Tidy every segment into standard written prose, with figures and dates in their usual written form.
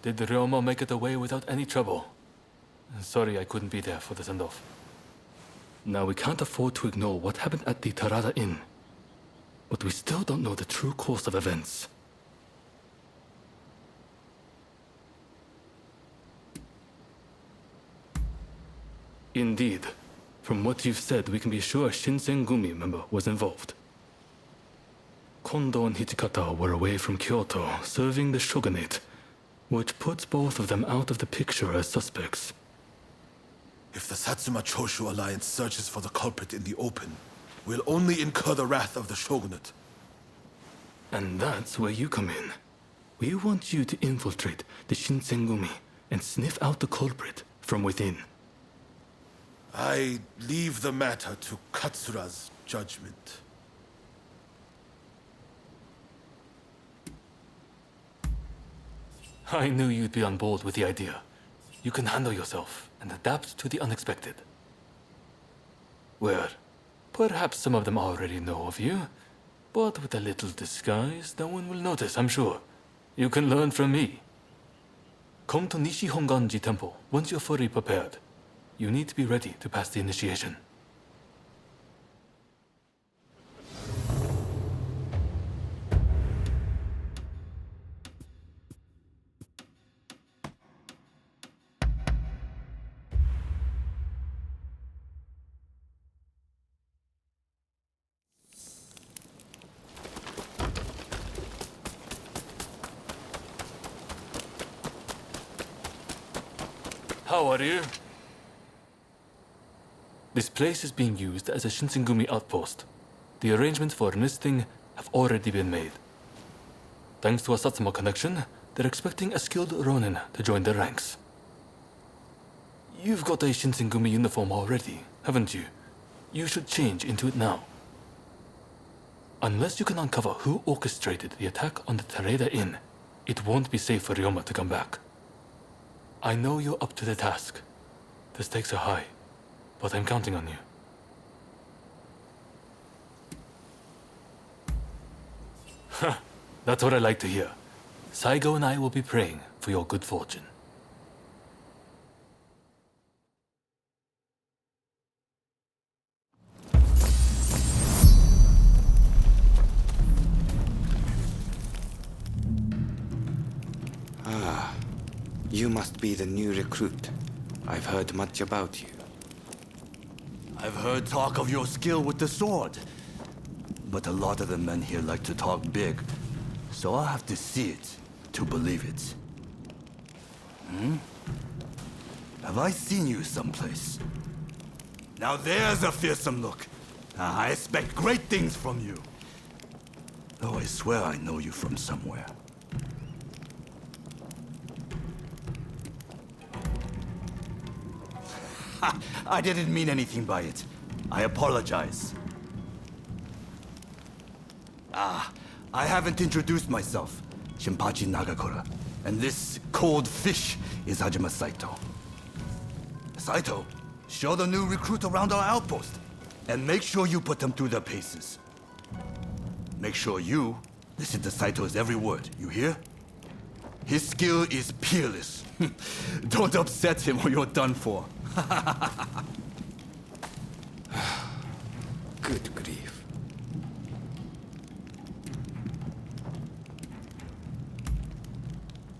Did Ryoma make it away without any trouble? Sorry I couldn't be there for the send-off. Now we can't afford to ignore what happened at the Tarada Inn. But we still don't know the true course of events. Indeed. From what you've said, we can be sure a Shinsengumi member was involved. Kondo and Hichikata were away from Kyoto, serving the shogunate, which puts both of them out of the picture as suspects. If the Satsuma-Choshu alliance searches for the culprit in the open, we'll only incur the wrath of the shogunate. And that's where you come in. We want you to infiltrate the Shinsengumi and sniff out the culprit from within. I leave the matter to Katsura's judgment. I knew you'd be on board with the idea. You can handle yourself and adapt to the unexpected. Well, perhaps some of them already know of you, but with a little disguise, no one will notice, I'm sure. You can learn from me. Come to Nishi Honganji Temple once you're fully prepared. You need to be ready to pass the initiation. How are you? This place is being used as a Shinsengumi outpost. The arrangements for enlisting have already been made. Thanks to a Satsuma connection, they're expecting a skilled Ronin to join their ranks. You've got a Shinsengumi uniform already, haven't you? You should change into it now. Unless you can uncover who orchestrated the attack on the Tareda Inn, it won't be safe for Ryoma to come back. I know you're up to the task. The stakes are high, but I'm counting on you. That's what I like to hear. Saigo and I will be praying for your good fortune. You must be the new recruit. I've heard much about you. I've heard talk of your skill with the sword. But a lot of the men here like to talk big, so I'll have to see it to believe it. Have I seen you someplace? Now there's a fearsome look. I expect great things from you. Though I swear I know you from somewhere. I didn't mean anything by it. I apologize. I haven't introduced myself. Shinpachi Nagakura. And this cold fish is Hajime Saito. Saito, show the new recruit around our outpost. And make sure you put them through their paces. Make sure you listen to Saito's every word, you hear? His skill is peerless. Don't upset him or you're done for. Good grief.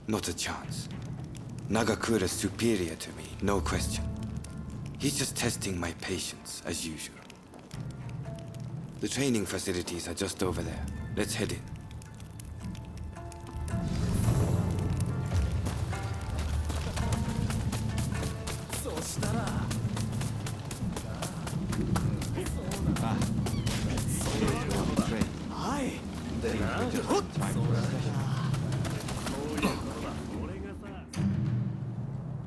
Not a chance. Nagakura's superior to me, no question. He's just testing my patience, as usual. The training facilities are just over there. Let's head in.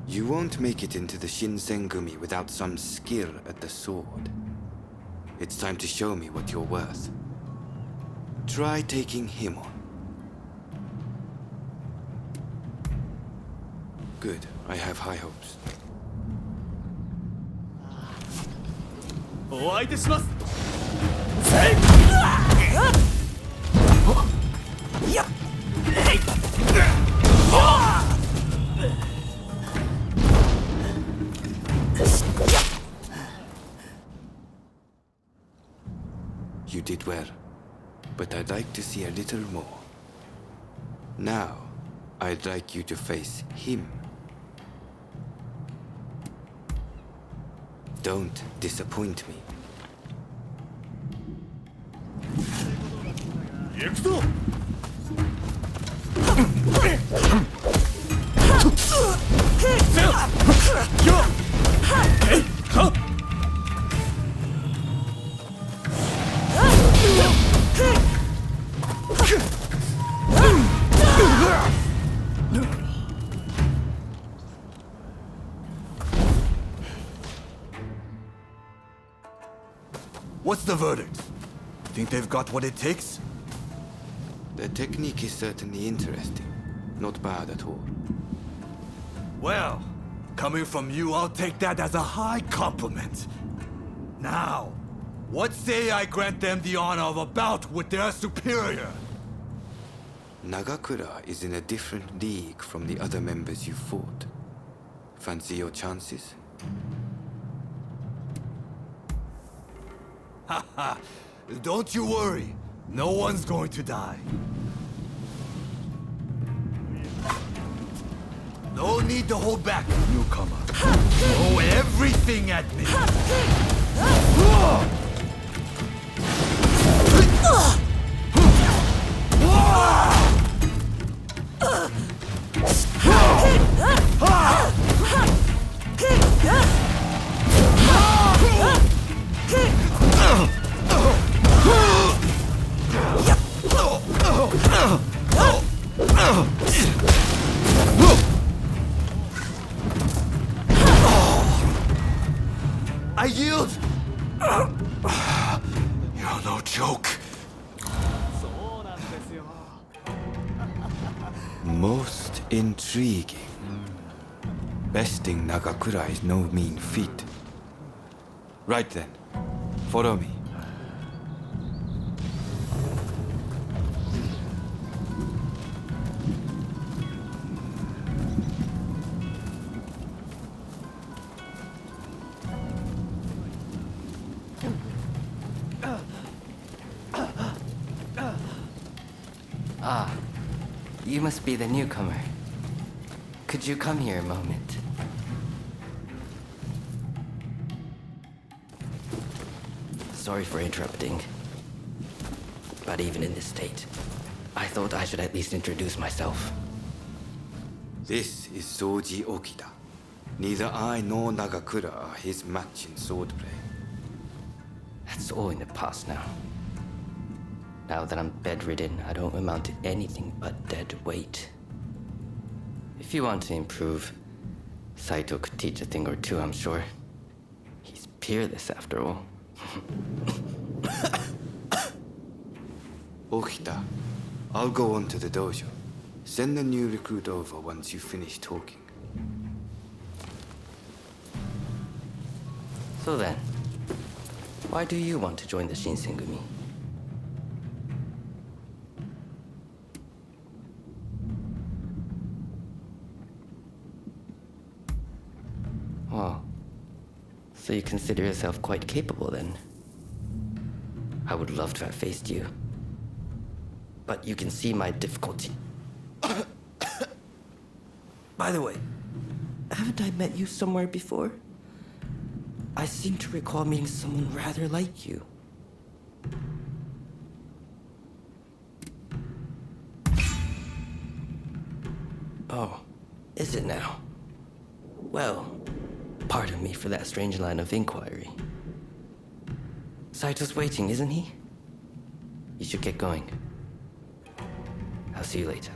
You won't make it into the Shinsengumi without some skill at the sword. It's time to show me what you're worth. Try taking him on. Good. I have high hopes. お相手します。You did well, but I'd like to see a little more. Now, I'd like you to face him. Don't disappoint me. 行くぞ What's the verdict? Think they've got what it takes? The technique is certainly interesting. Not bad at all. Well, coming from you, I'll take that as a high compliment. Now, what say I grant them the honor of a bout with their superior? Nagakura is in a different league from the other members you fought. Fancy your chances? Haha, don't you worry. No one's going to die. No need to hold back, newcomer. Throw everything at me. I yield! You're no joke. Most intriguing. Besting Nagakura is no mean feat. Right then, follow me. Ah, you must be the newcomer. Could you come here a moment? Sorry for interrupting. But even in this state, I thought I should at least introduce myself. This is Soji Okita. Neither I nor Nagakura are his match in swordplay. That's all in the past now. Now that I'm bedridden, I don't amount to anything but dead weight. If you want to improve, Saito could teach a thing or two, I'm sure. He's peerless after all. Okita, I'll go on to the dojo. Send the new recruit over once you finish talking. So then, why do you want to join the Shinsengumi? Oh, so you consider yourself quite capable then? I would love to have faced you. But you can see my difficulty. By the way, haven't I met you somewhere before? I seem to recall meeting someone rather like you. Oh, is it now? Well, pardon me for that strange line of inquiry. Saito's waiting, isn't he? You should get going. I'll see you later.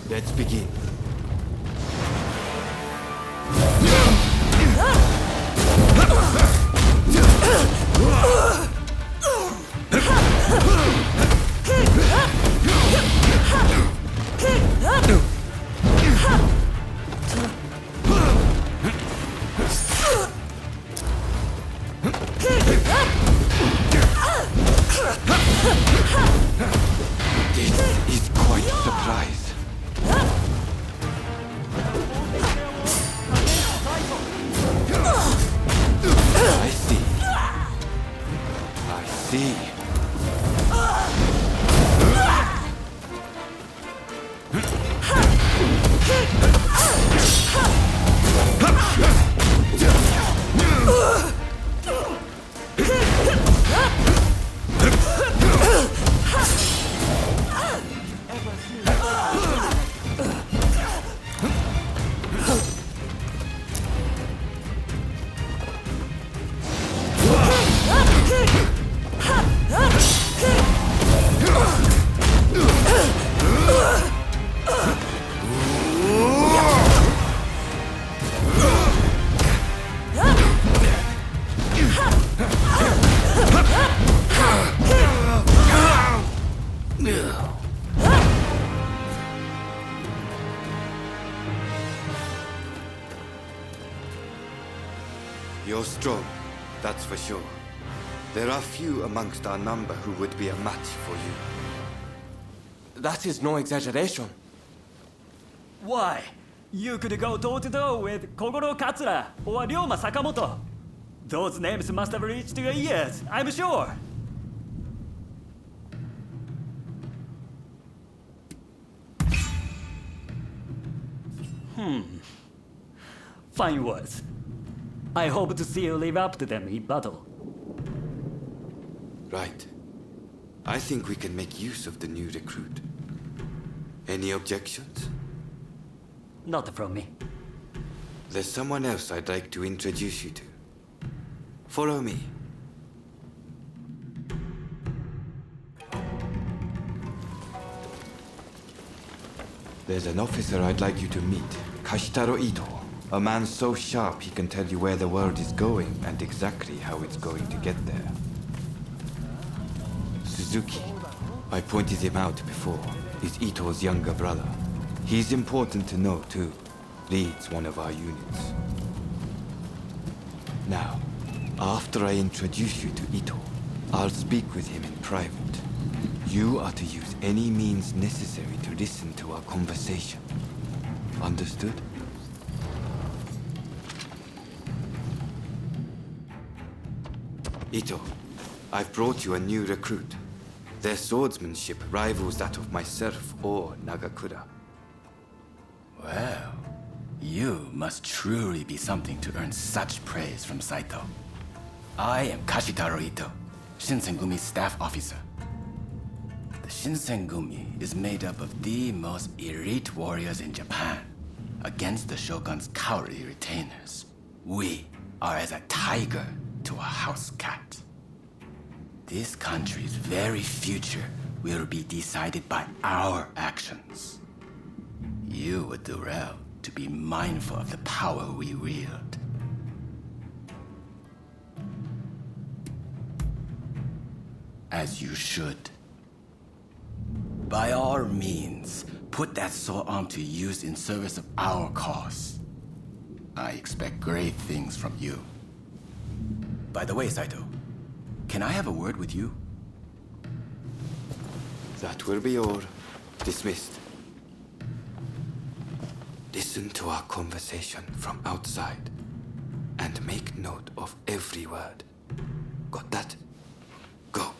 Let's begin. You're strong, that's for sure. There are few amongst our number who would be a match for you. That is no exaggeration. Why? You could go toe-to-toe with Kogoro Katsura or Ryoma Sakamoto. Those names must have reached your ears, I'm sure. Fine words. I hope to see you live up to them in battle. Right. I think we can make use of the new recruit. Any objections? Not from me. There's someone else I'd like to introduce you to. Follow me. There's an officer I'd like you to meet, Kashitaro Ito. A man so sharp he can tell you where the world is going and exactly how it's going to get there. Suzuki, I pointed him out before, is Ito's younger brother. He's important to know too. Leads one of our units. Now, after I introduce you to Ito, I'll speak with him in private. You are to use any means necessary to listen to our conversation. Understood? Ito, I've brought you a new recruit. Their swordsmanship rivals that of myself or Nagakura. Well, you must truly be something to earn such praise from Saito. I am Kashitaro Ito, Shinsen-gumi's staff officer. The Shinsen-gumi is made up of the most elite warriors in Japan. Against the shogun's cowardly retainers, we are as a tiger to a house cat. This country's very future will be decided by our actions. You would do well to be mindful of the power we wield. As you should. By all means, put that sword arm to use in service of our cause. I expect great things from you. By the way, Saito, can I have a word with you? That will be all. Dismissed. Listen to our conversation from outside and make note of every word. Got that? Go.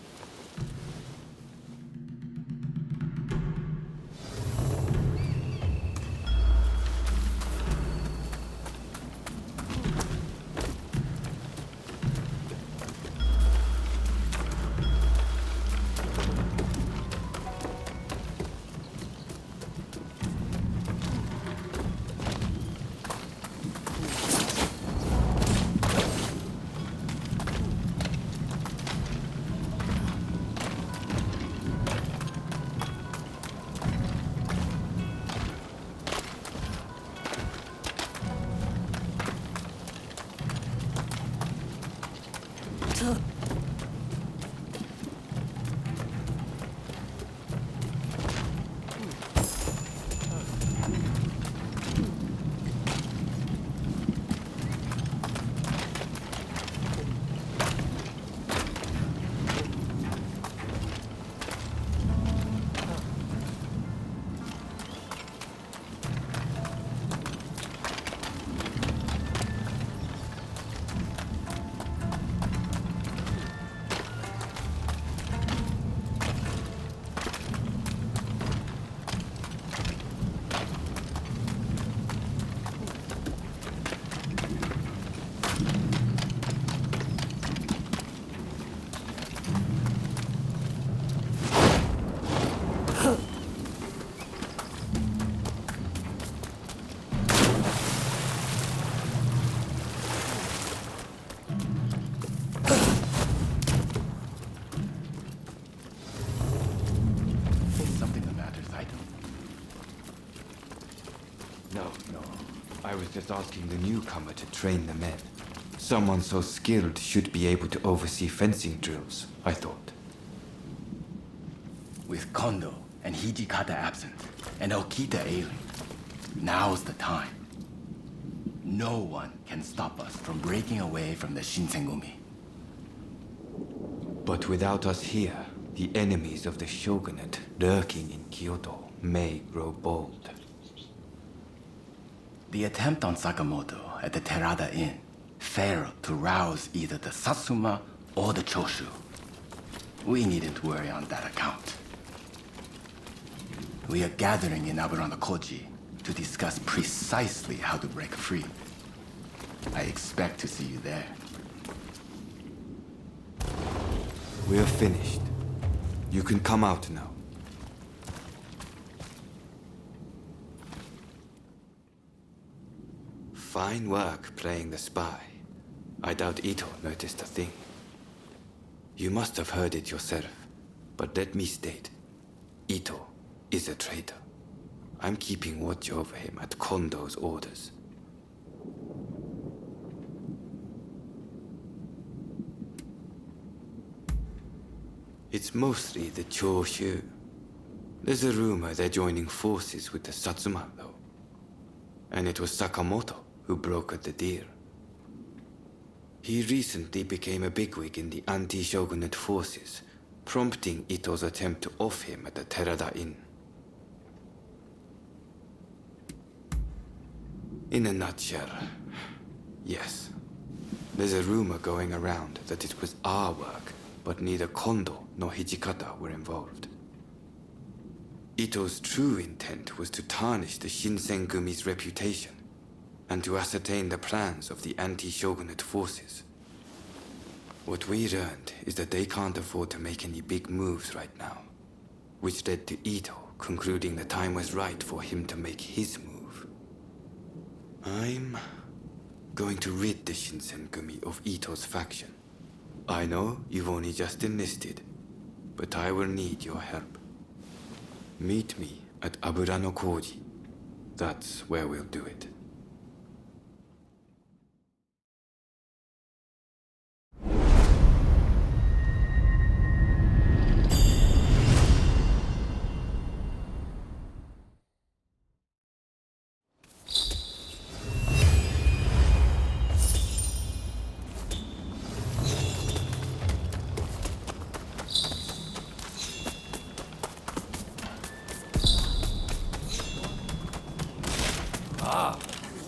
No. I was just asking the newcomer to train the men. Someone so skilled should be able to oversee fencing drills, I thought. With Kondo and Hijikata absent, and Okita ailing, now's the time. No one can stop us from breaking away from the Shinsengumi. But without us here, the enemies of the shogunate lurking in Kyoto may grow bold. The attempt on Sakamoto at the Terada Inn failed to rouse either the Satsuma or the Choshu. We needn't worry on that account. We are gathering in Aburanokoji to discuss precisely how to break free. I expect to see you there. We're finished. You can come out now. Fine work playing the spy. I doubt Ito noticed a thing. You must have heard it yourself, but let me state, Ito is a traitor. I'm keeping watch over him at Kondo's orders. It's mostly the Choshu. There's a rumor they're joining forces with the Satsuma, though. And it was Sakamoto who brokered the deal. He recently became a bigwig in the anti-shogunate forces, prompting Ito's attempt to off him at the Terada Inn. In a nutshell, yes. There's a rumor going around that it was our work, but neither Kondo nor Hijikata were involved. Ito's true intent was to tarnish the Shinsengumi's reputation and to ascertain the plans of the anti-shogunate forces. What we learned is that they can't afford to make any big moves right now, which led to Ito concluding the time was right for him to make his move. I'm going to rid the Shinsengumi of Ito's faction. I know you've only just enlisted, but I will need your help. Meet me at Aburanokoji. That's where we'll do it.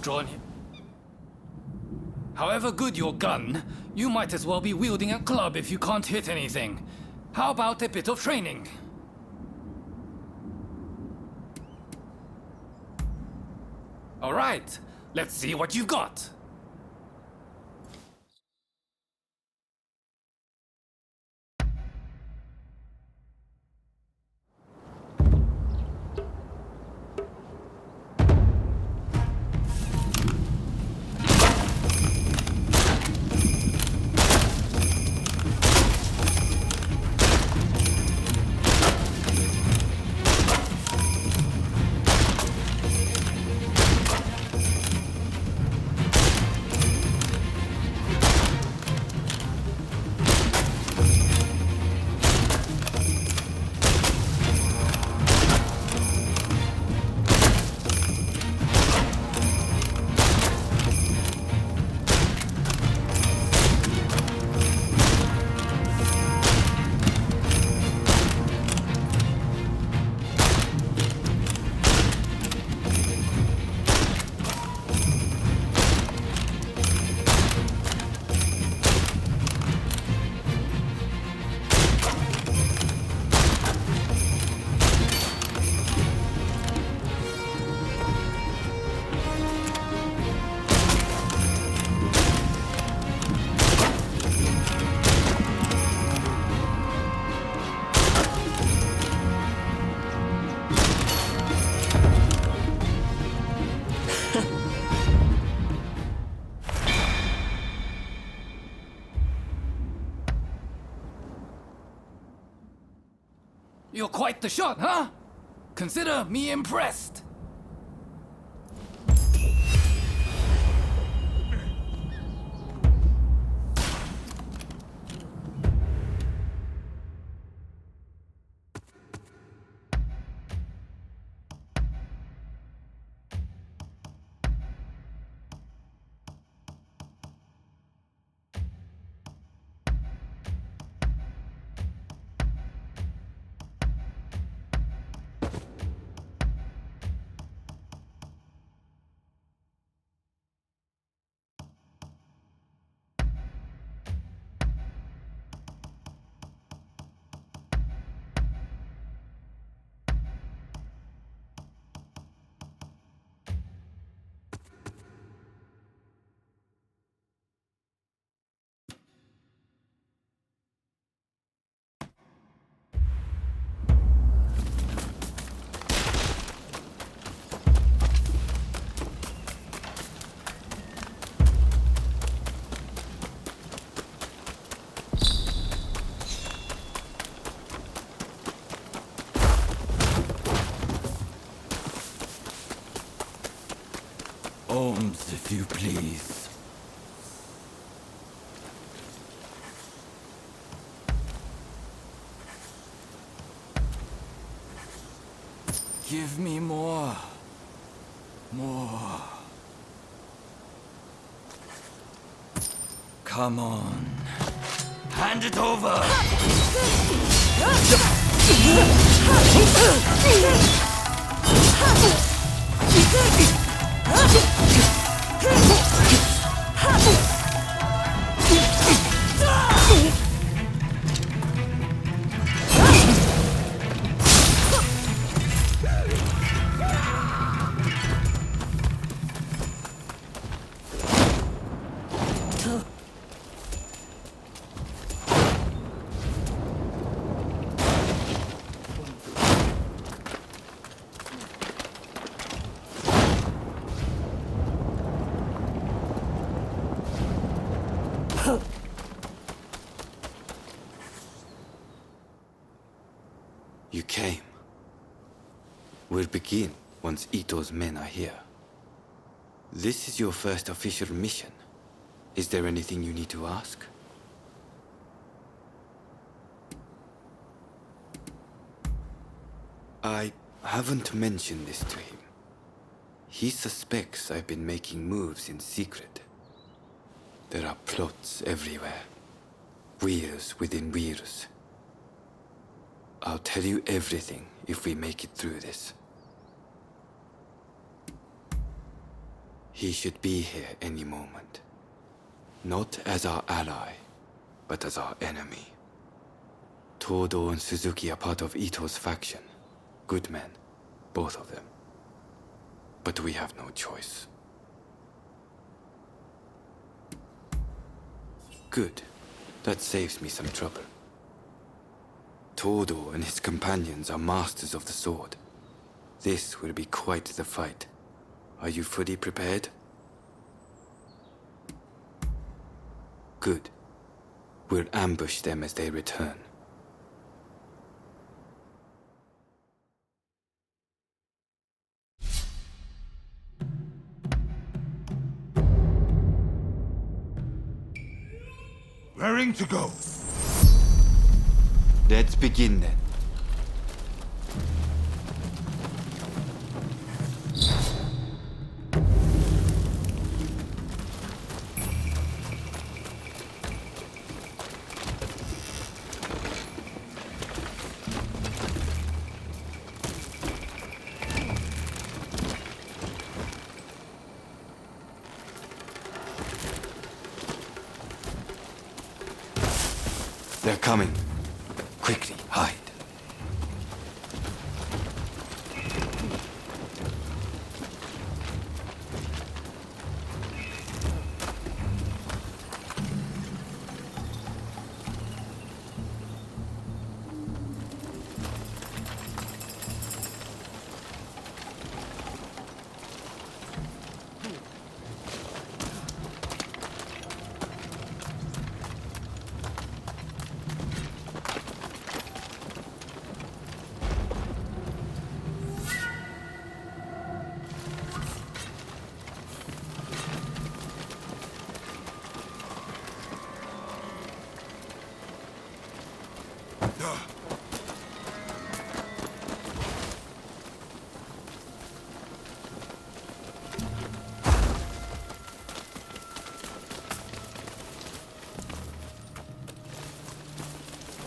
Ronin. However good your gun, you might as well be wielding a club if you can't hit anything. How about a bit of training? All right, let's see what you've got. You're quite the shot, huh? Consider me impressed. if you please. Give me more. More. Come on. Hand it over! You came. We'll begin once Ito's men are here. This is your first official mission. Is there anything you need to ask? I haven't mentioned this to him. He suspects I've been making moves in secret. There are plots everywhere. Wheels within wheels. I'll tell you everything if we make it through this. He should be here any moment. Not as our ally, but as our enemy. Todo and Suzuki are part of Ito's faction. Good men, both of them. But we have no choice. Good. That saves me some trouble. Todo and his companions are masters of the sword. This will be quite the fight. Are you fully prepared? Good. We'll ambush them as they return. Raring to go. Let's begin then. They're coming. Quickly, hide.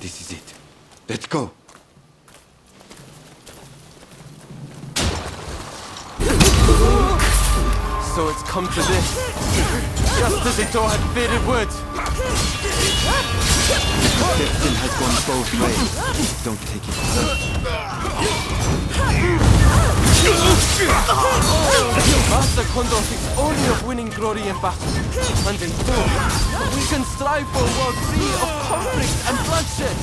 This is it. Let's go. So it's come to this. Just as Ito had feared would. Destiny has gone both ways. Don't take it personally. Master Kondo thinks only of winning glory in battle, and in war, but we can strive for a world free of conflict and bloodshed.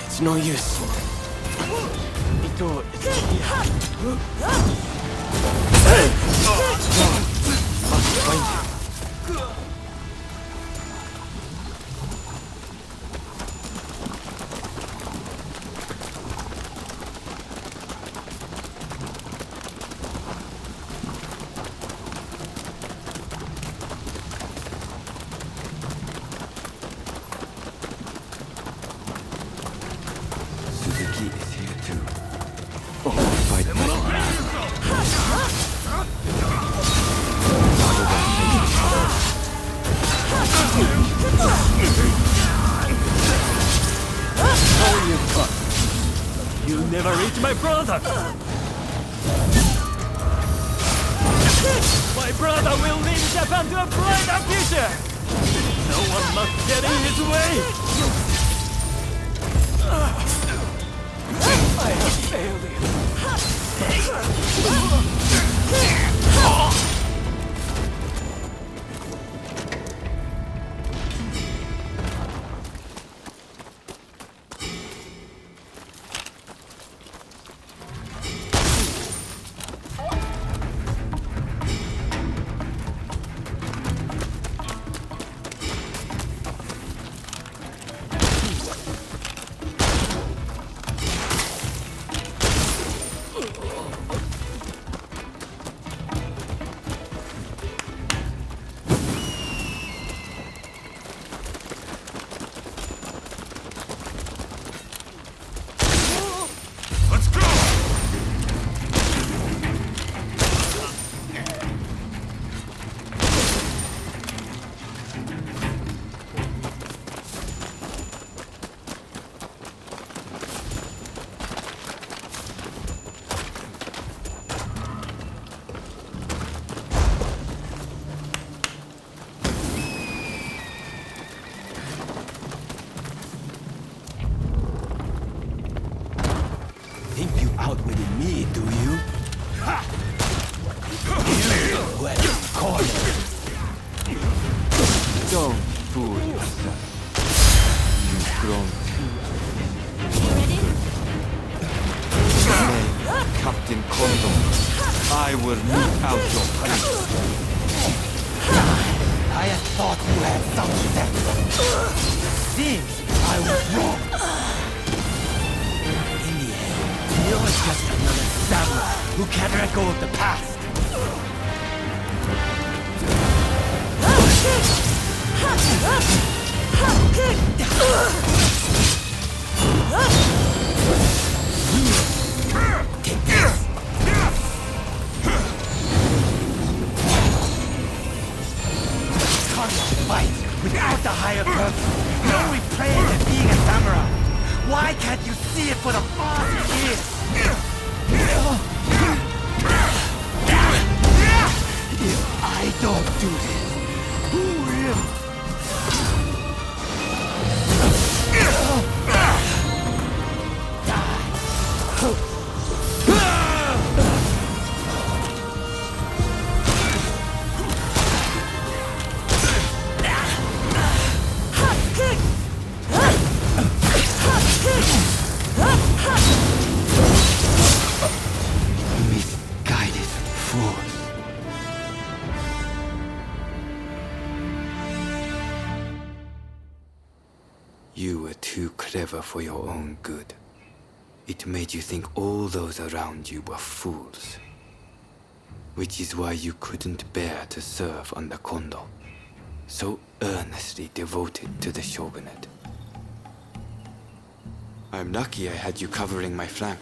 It's no use. Ito is here. Must find him. my brother! My brother will lead Japan to a brighter future! No one must get in his way! I have failed you. Think you outwitted me, do you? Don't fool yourself. You've grown too Nay, Captain Condor, I will mete out your punishment. I had thought you had some sense. Seems I was wrong. In the end, you're just another samurai who can't let go of the past. Take this. Can't fight without the higher purpose. No replaying and being a samurai. Why can't you see it for the boss it is? If I don't do this, who will? Misguided fools. You were too clever for your own good. It made you think all those around you were fools. Which is why you couldn't bear to serve under Kondo, so earnestly devoted to the shogunate. I'm lucky I had you covering my flank.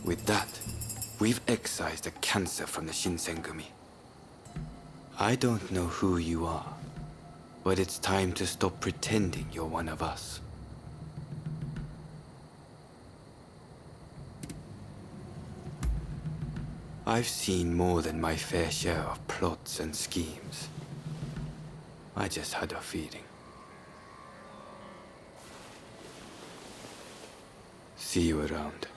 With that, we've excised a cancer from the Shinsengumi. I don't know who you are, but it's time to stop pretending you're one of us. I've seen more than my fair share of plots and schemes. I just had a feeling. See you around.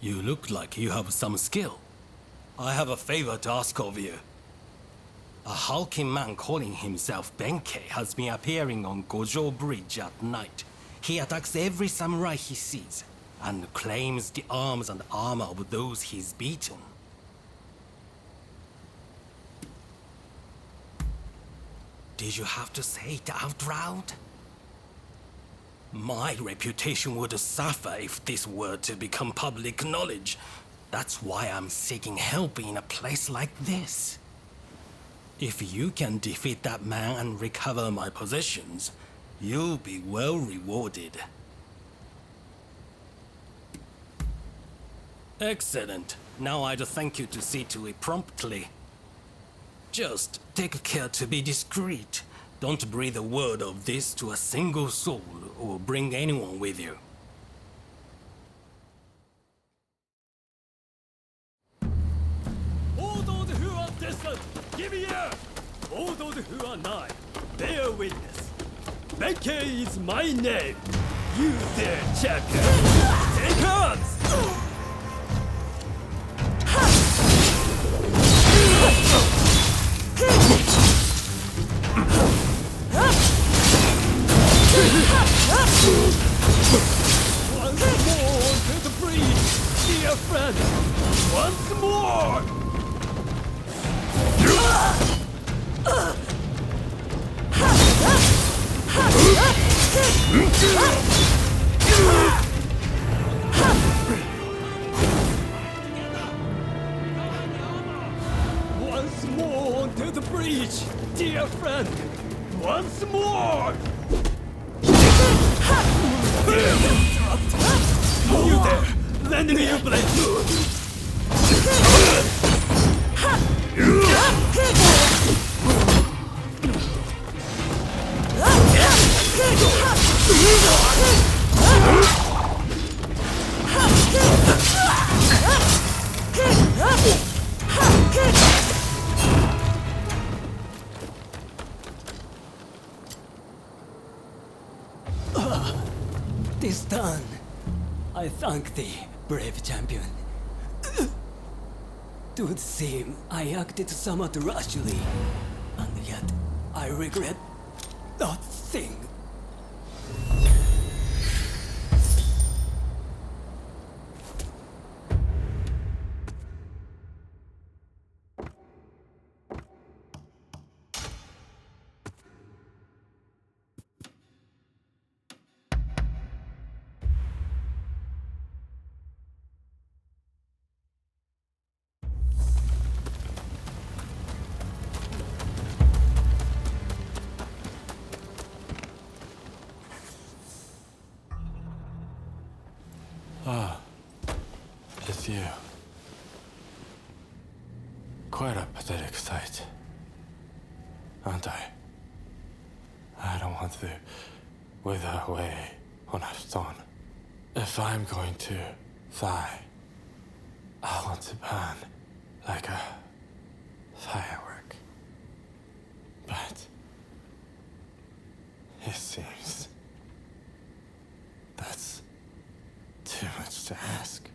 You look like you have some skill. I have a favor to ask of you. A hulking man calling himself Benkei has been appearing on Gojo Bridge at night. He attacks every samurai he sees, and claims the arms and armor of those he's beaten. Did you have to say it out loud? My reputation would suffer if this were to become public knowledge. That's why I'm seeking help in a place like this. If you can defeat that man and recover my possessions, you'll be well rewarded. Excellent. Now I'd thank you to see to it promptly. Just take care to be discreet. Don't breathe a word of this to a single soul or bring anyone with you. All those who are distant, give ear! All those who are nigh, bear witness. Benkei is my name. You there, champion. Take arms! Once more to the breach, dear friend. Once more! Once more to the breach, dear friend. Once more! You there! Lend me your blade! This done, I thank thee, brave champion. Would seem I acted somewhat rashly, and yet I regret nothing. It's you. Quite a pathetic sight, aren't I? I don't want to wither away on a stone. If I'm going to die, I want to burn like a firework. But it seems that's too much to ask.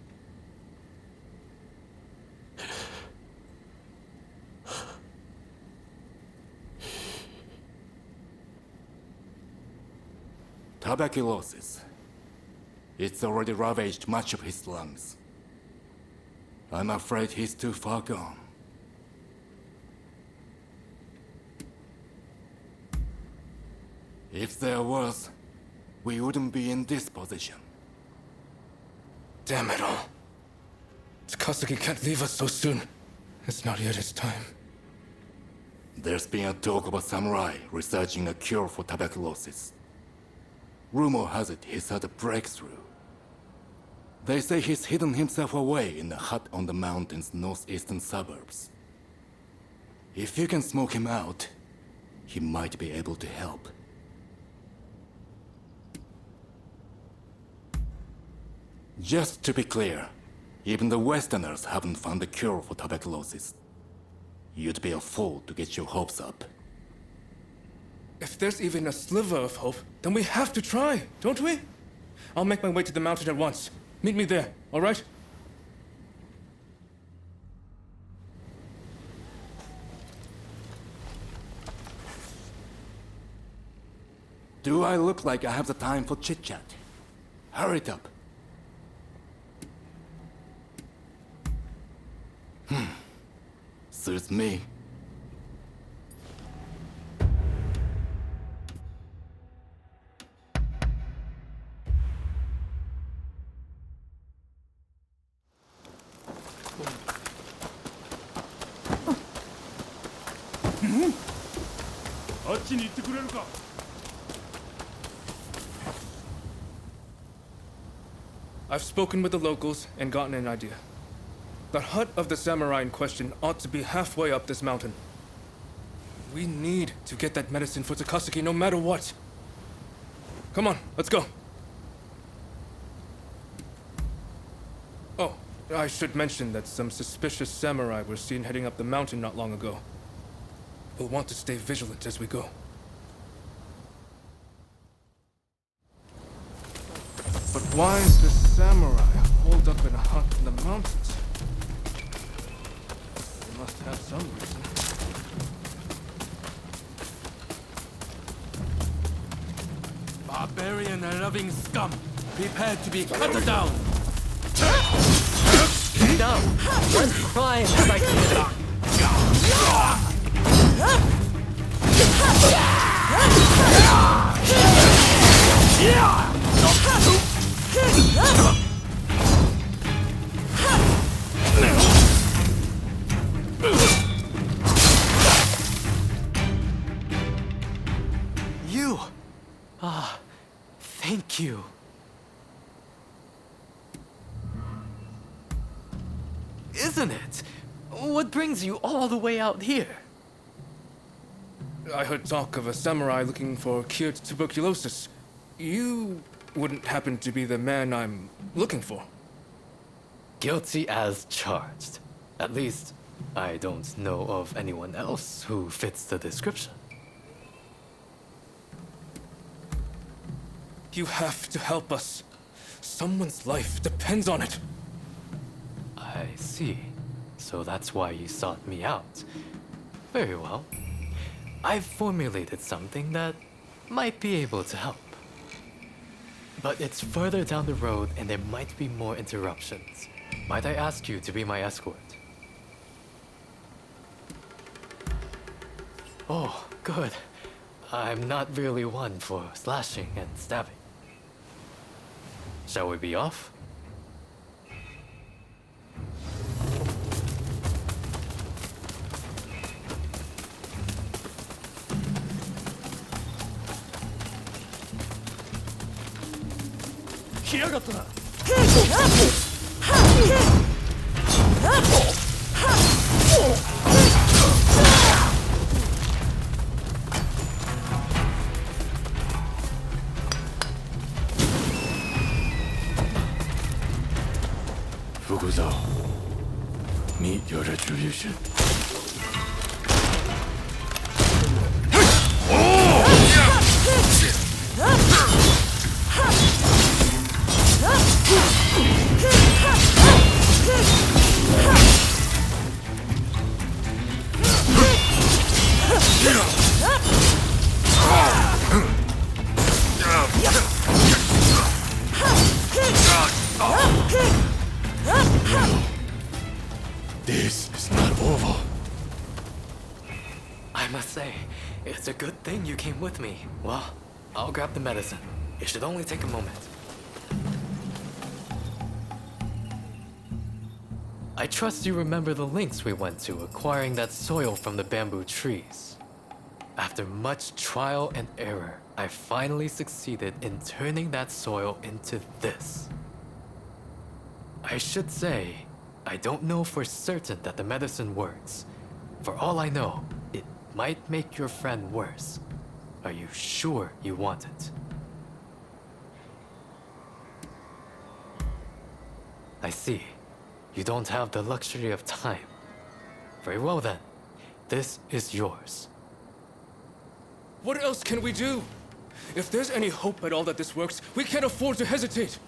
Tuberculosis. It's already ravaged much of his lungs. I'm afraid he's too far gone. If there was, we wouldn't be in this position. Damn it all. Tsukasugi can't leave us so soon. It's not yet his time. There's been a talk of a samurai researching a cure for tuberculosis. Rumor has it he's had a breakthrough. They say he's hidden himself away in a hut on the mountain's northeastern suburbs. If you can smoke him out, he might be able to help. Just to be clear, even the Westerners haven't found a cure for tuberculosis. You'd be a fool to get your hopes up. If there's even a sliver of hope, then we have to try, don't we? I'll make my way to the mountain at once. Meet me there, all right? Do I look like I have the time for chit-chat? Hurry it up. Suits me. I've spoken with the locals and gotten an idea. The hut of the samurai in question ought to be halfway up this mountain. We need to get that medicine for Takasuki no matter what. Come on, let's go. Oh, I should mention that some suspicious samurai were seen heading up the mountain not long ago. We'll want to stay vigilant as we go. But why is the samurai holed up in a hut in the mountains? They must have some reason. Barbarian and loving scum, prepare to be cut down. Now, what crime have I committed? You! Thank you. Isn't it? What brings you all the way out here? I heard talk of a samurai looking for cured tuberculosis. You wouldn't happen to be the man I'm looking for. Guilty as charged. At least, I don't know of anyone else who fits the description. You have to help us. Someone's life depends on it. I see. So that's why you sought me out. Very well. I've formulated something that might be able to help. But it's further down the road and there might be more interruptions. Might I ask you to be my escort? Oh, good. I'm not really one for slashing and stabbing. Shall we be off? Fukuzo, meet your retribution. This is not over. I must say, it's a good thing you came with me. Well, I'll grab the medicine. It should only take a moment. I trust you remember the lengths we went to acquiring that soil from the bamboo trees. After much trial and error, I finally succeeded in turning that soil into this. I should say, I don't know for certain that the medicine works. For all I know, it might make your friend worse. Are you sure you want it? I see. You don't have the luxury of time. Very well then. This is yours. What else can we do? If there's any hope at all that this works, we can't afford to hesitate.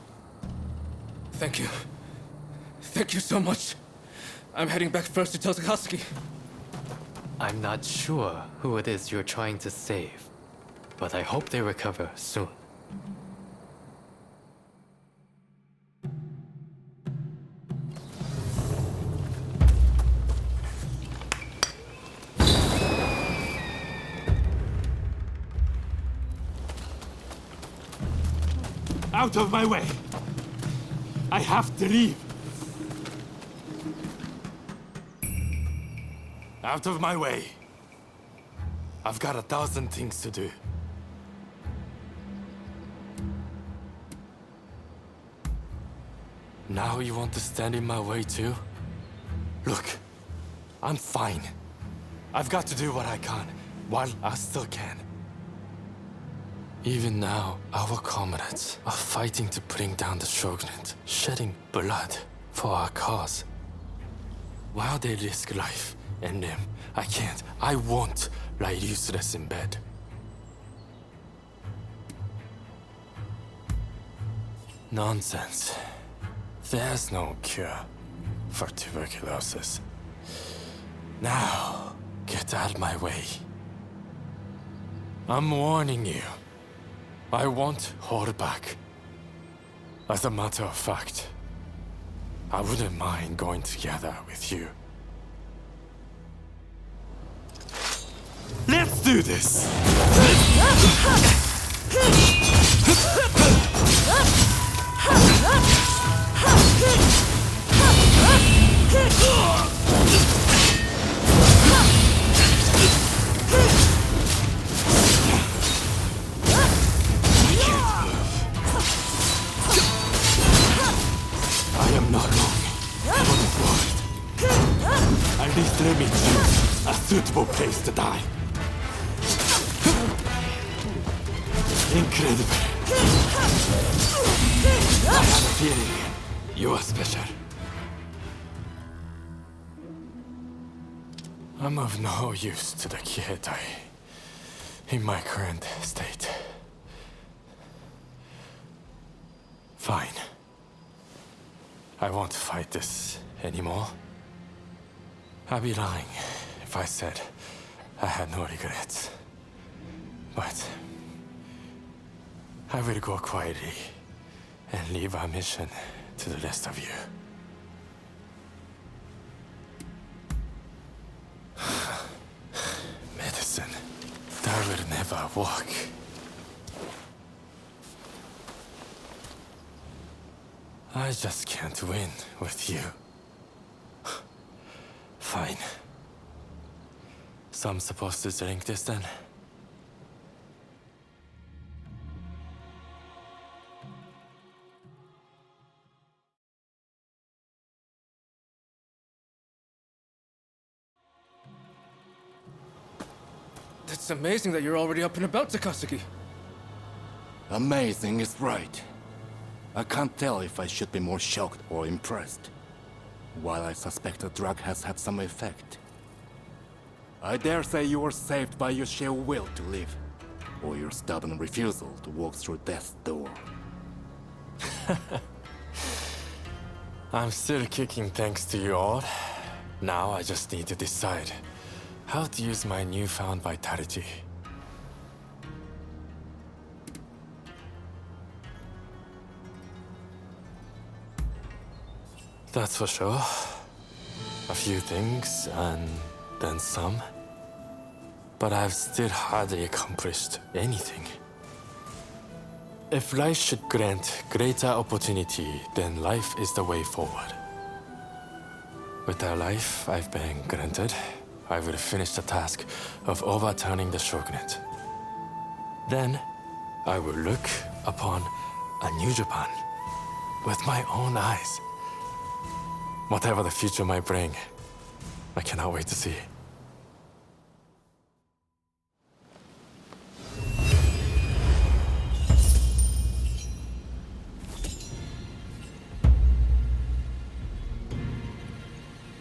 Thank you. Thank you so much. I'm heading back first to tell Takasuki. I'm not sure who it is you're trying to save. but I hope they recover soon. Out of my way! I have to leave! Out of my way. I've got 1,000 things to do. Now you want to stand in my way too? Look, I'm fine. I've got to do what I can, while I still can. Even now, our comrades are fighting to bring down the Shogunate, shedding blood for our cause. While they risk life and limb, I won't lie useless in bed. Nonsense. There's no cure for tuberculosis. Now, get out of my way. I'm warning you. I won't hold back. As a matter of fact, I wouldn't mind going together with you. Let's do this! I am not long for this world. At least let me choose a suitable place to die. Incredible. I have a feeling you are special. I'm of no use to the Kietai in my current state. Fine. I won't fight this anymore. I'd be lying if I said I had no regrets. But I will go quietly and leave our mission to the rest of you. Medicine. That will never work. I just can't win with you. Fine. So I'm supposed to drink this then? It's amazing that you're already up and about, Takasugi. Amazing is right. I can't tell if I should be more shocked or impressed. While I suspect the drug has had some effect, I dare say you were saved by your sheer will to live, or your stubborn refusal to walk through death's door. I'm still kicking thanks to you all. Now I just need to decide how to use my newfound vitality. That's for sure. A few things, and then some. But I've still hardly accomplished anything. If life should grant greater opportunity, then life is the way forward. With the life I've been granted, I will finish the task of overturning the Shogunate. Then, I will look upon a new Japan with my own eyes. Whatever the future might bring, I cannot wait to see it.